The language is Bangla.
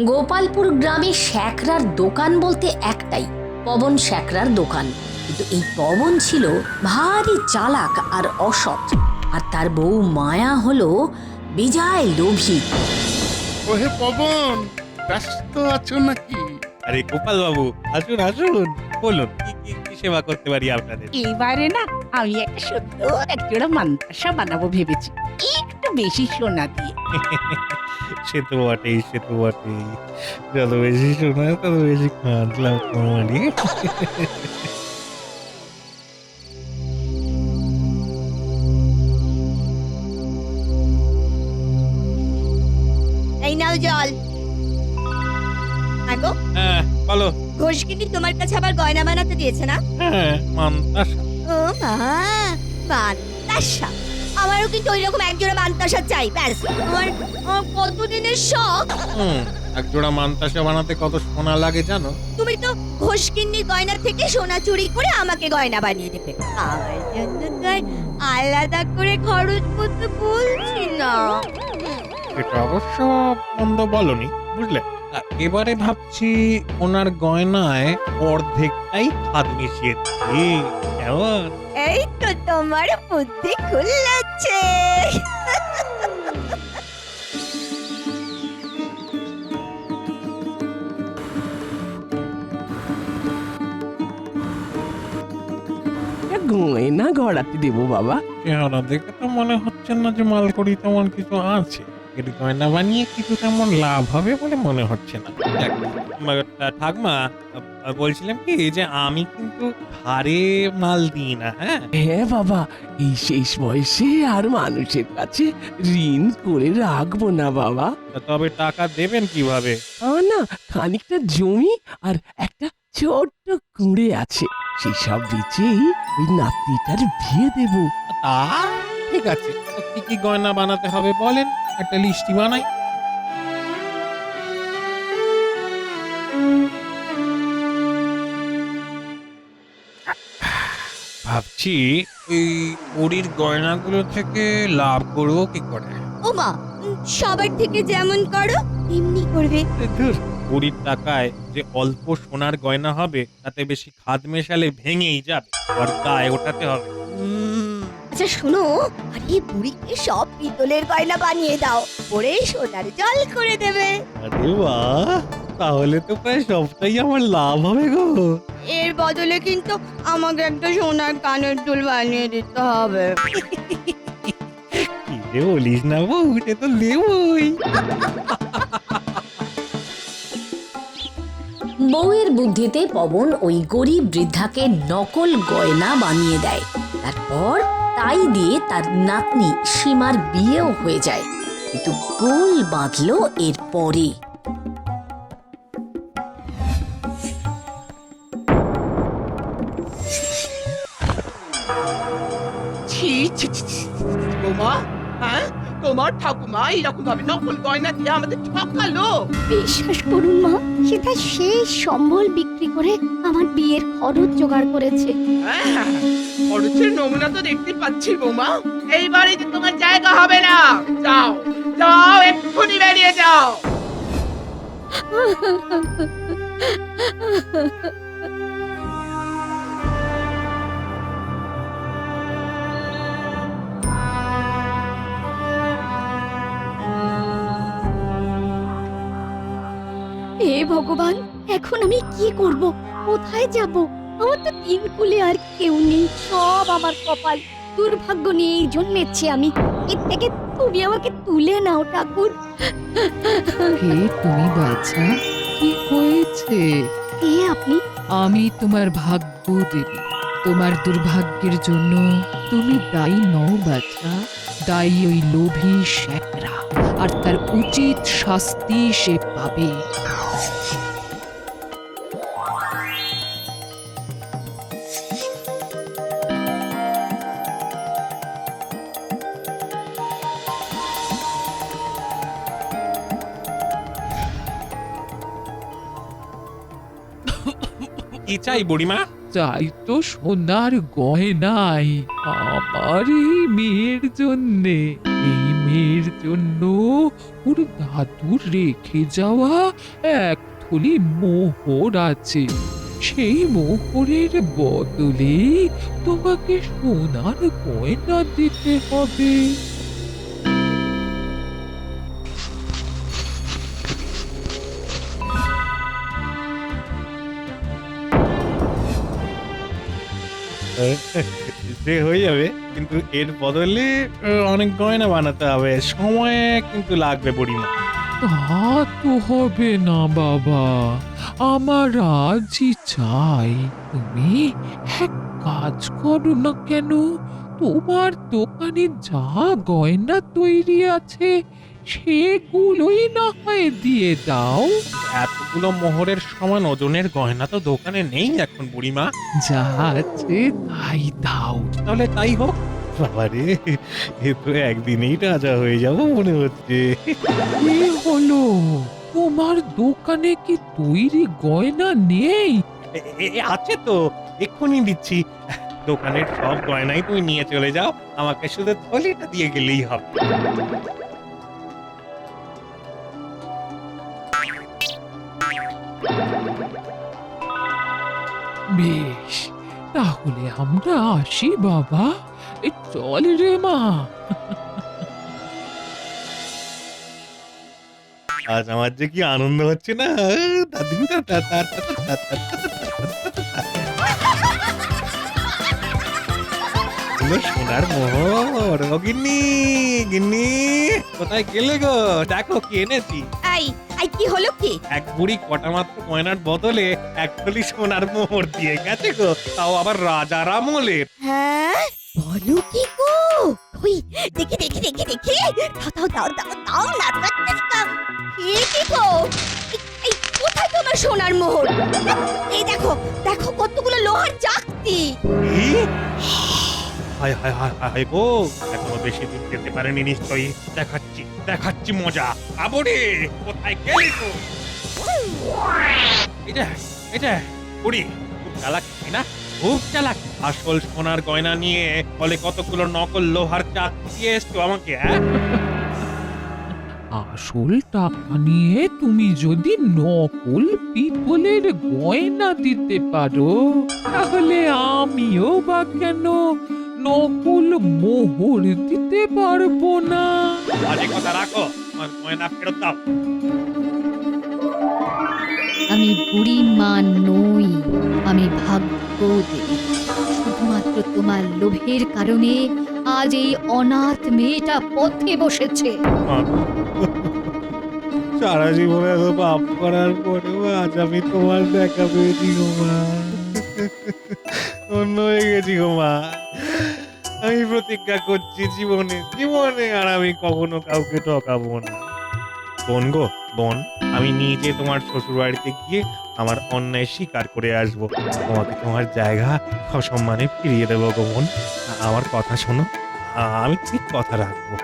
গোপালপুর গ্রামে শ্যাকরার দোকান বলতে একটাই, পবন শ্যাকরার দোকান। কিন্তু এই পবন ছিল ভারী চালাক আর অসৎ, আর তার বউ মায়া হলো বেজায় লোভী। ওহে পবন, ব্যস্ত আছো নাকি? আরে গোপাল বাবু, আসুন আসুন, বলুন কি সেবা করতে পারি আপনাদের? এবারে না আমি একটা সুন্দর একজোড়া মান্তাসা বানাবো ভেবেছি, একটু বেশি সোনা দিয়ে। সে তো বটেই, সে তো বটেই। যত বেশি শোনা তত বেশি কাঁদলাম তোমারই। এই নাও জল। আগো হ্যাঁ বলো। ঘোষগিনি তোমার কাছে আবার গয়না বানাতে দিয়েছে না? হ্যাঁ মান্তাসা। ও মা, মান্তাসা। আমারও কিন্তু ওই রকম একজোড়া মান্তাসা চাই, ব্যাস। আমার কতদিনের শখ। এক জোড়া মান্তাসা বানাতে কত সোনা লাগে জানো? তুমি তো ঘোষগিন্নির গয়না থেকে সোনা চুরি করে আমাকে গয়না বানিয়ে দেবে। আমার জন্য তো আর আলাদা করে খরচ করতে বলছি না। এটা অবশ্য মন্দ বলনি, বুঝলে। এবারে ভাবছি ওনার গয়নায় অর্ধেকটাই খাদ মিশিয়ে দিই, কেমন? এই তো তোমার বুদ্ধি খুলছে। গয়না গড়াতে দেবো বাবা। চেহারা দেখে তো মনে হচ্ছে না যে মালকড়ি তেমন কিছু আছে। এর গয়না বানিয়ে কিছু তেমন লাভ হবে বলে মনে হচ্ছে না। দেখ, ঠাকমা, বলছিলাম কি যে আমি কিন্তু ধারে মাল দিই না। হ্যাঁ হ্যাঁ বাবা, এই শেষ বয়সে আর মানুষের কাছে ঋণ করে রাখবো না বাবা। তবে টাকা দেবেন কিভাবে? আমার না খানিকটা জমি আর একটা ছোট্ট কুঁড়ে আছে, সেসব বেচেই ওই নাতনিটার বিয়ে দেবো। তা ঠিক আছে, তো কি কি গয়না বানাতে হবে বলেন, একটা লিস্টি বানাই। ভাবছি এই পরীর গয়নাগুলো থেকে লাভ করবো কি করে। ওমা, সবার থেকে যেমন করো তেমনি করবে। ধুর, পরীর টাকায় যে অল্প সোনার গয়না হবে তাতে বেশি খাদ মেশালে ভেঙেই যাবে, আর গায়ে ওঠাতে হবে। আচ্ছা শোনো, আরে বুড়িকে সব পিতলের গয়না বানিয়ে দাও, পরে সোনার জল করে দেবে। আরে বাহ, তাহলে তো প্রায় সবটাই আমার লাভ হবে গো। এর বদলে কিন্তু আমাকে একটা সোনার কানের দুল বানিয়ে দিতে হবে। কি রে বলিস না বউ, সে তো লেবই। বউয়ের বুদ্ধিতে পবন ওই গরিব বৃদ্ধাকে নকল গয়না বানিয়ে দেয়। তারপর তাই দিয়ে তার নাতনি সীমার বিয়েও হয়ে যায়। কিন্তু গোল বাঁধলো এর পরে। ছি ছি ছি ছি। বৌমা, হ্যাঁ তোমার ঠাকুমা এরকম ভাবে নকল গয়না দিয়ে আমাদের ঠকালো। বিশ্বাস করুন মা, সে তার শেষ সম্বল বিক্রি করে আমার বিয়ের খরচ জোগাড় করেছে। হ্যাঁ, খরচের নমুনা তো দেখতে পাচ্ছি বৌমা। এই বাড়িতে তোমার জায়গা হবে না। যাও যাও, এক্ষুনি বেরিয়ে যাও। হে ভগবান, এখন আমি কি করব? কোথায় যাব? আমার তো তিন কুলে আর কেউ নেই, সব আমার কপাল। দুর্ভাগ্য নিয়েই জন্মেছি আমি। এর থেকে তুমি আমাকে তুলে নাও ঠাকুর। হে তুমি বাছা, কি হয়েছে? কে আপনি? আমি তোমার ভাগ্য দেবী। তোমার দুর্ভাগ্যের জন্য তুমি দায়ী নও বাছা, দায়ী ওই লোভী শ্যাকরা, আর তার উচিত শাস্তি সে পাবে। কি চাই বুড়িমা? চাই তো সোনার গয়নাই আমার এই মেয়ের জন্যে। এই মেয়ের জন্য ওর দাদুর রেখে যাওয়া এক থলি মোহর আছে। সেই মোহরের বদলে তোমাকে সোনার গয়না দিতে হবে। সে হয়ে যাবে, কিন্তু এর বদলে অনেক গয়না বানাতে হবে, সময় কিন্তু লাগবে বুড়িমা। তা তো হবে না বাবা, আমার আজই চাই। তুমি এক কাজ করো না কেন, তোমার দোকানে যা গয়না তৈরি আছে সেগুলোই না হয় দিয়ে দাও। এতগুলো মোহরের সমান ওজনের গয়না তো দোকানে নেই এখন বুড়িমা। যা আছে তাই দাও। তাহলে তাই হোক। বাবারে, এ তো একদিনেই রাজা হয়ে যাব মনে হচ্ছে। কি হলো, তোমার দোকানে কি তৈরি গয়না নেই? আছে তো, এক্ষুনি দিচ্ছি। দোকানের সব গয়নাই তুমি নিয়ে চলে যাও, আমাকে শুধু থলিটা দিয়ে গেলেই হবে। বেশ, তাহলে আমরা আসি বাবা। চল রে মা। আজ আমার যে কি আনন্দ হচ্ছে না। সোনার মোহর। ও গিন্নি, গিন্নি কোথায় গেলে গো? দেখো কি এনেছি। আই আই কি হলো কি? এক বুড়ি কটা মাত্র গয়নার বদলে এক থলি সোনার মোহর দিয়ে গেছে গো, তাও আবার রাজার আমলের। হ্যাঁ বলো কি গো? ওই দেখি দেখি দেখি দেখি, দাও দাও দাও দাও না দাও। কি গো? এই কোথায় তোমার সোনার মোহর? এই দেখো দেখো কতগুলো লোহার চাকতি। হায় হায় হায় হায় গো, এখনো বেশি দিন যেতে পারেনি নিশ্চয়ই। দেখাচ্ছি দেখাচ্ছি মজা। আবরে কোথায় গেলি তো? এটা বুড়ি খুব চালাক না, খুব চালাক। আসল সোনার গয়না নিয়ে বলে কতগুলো নকল লোহার চাক দিয়ে এসছো আমাকে। আসল টাকা নিয়ে তুমি যদি নকল পিতলের গয়না দিতে পারো, তাহলে আমিও বা কেন নকল মোহর দিতে পারবো না? বাজে কথা রাখো, আমার গয়না ফেরত দাও। আমি বুড়ি মা নই, আমি ভাগ্য দেবী। শুধুমাত্র তোমার লোভের কারণে আজ এই অনাথ মেয়েটা পথে বসেছে। সারা জীবনে এত পাপ করার পরেও আজ আমি তোমার দেখা পেয়েছি গো মা। অন্য হয়ে গেছি গো মা। আমি প্রতিজ্ঞা করছি জীবনে জীবনে আর আমি কখনো কাউকে ঠকাবো না। বোন গো বোন, আমি নিজে তোমার শ্বশুর বাড়িতে গিয়ে আমার অন্যায় স্বীকার করে আসবো। তোমাকে তোমার জায়গা সসম্মানে ফিরিয়ে দেবো গো বোন। আমার কথা শোনো, আমি ঠিক কথা রাখবো।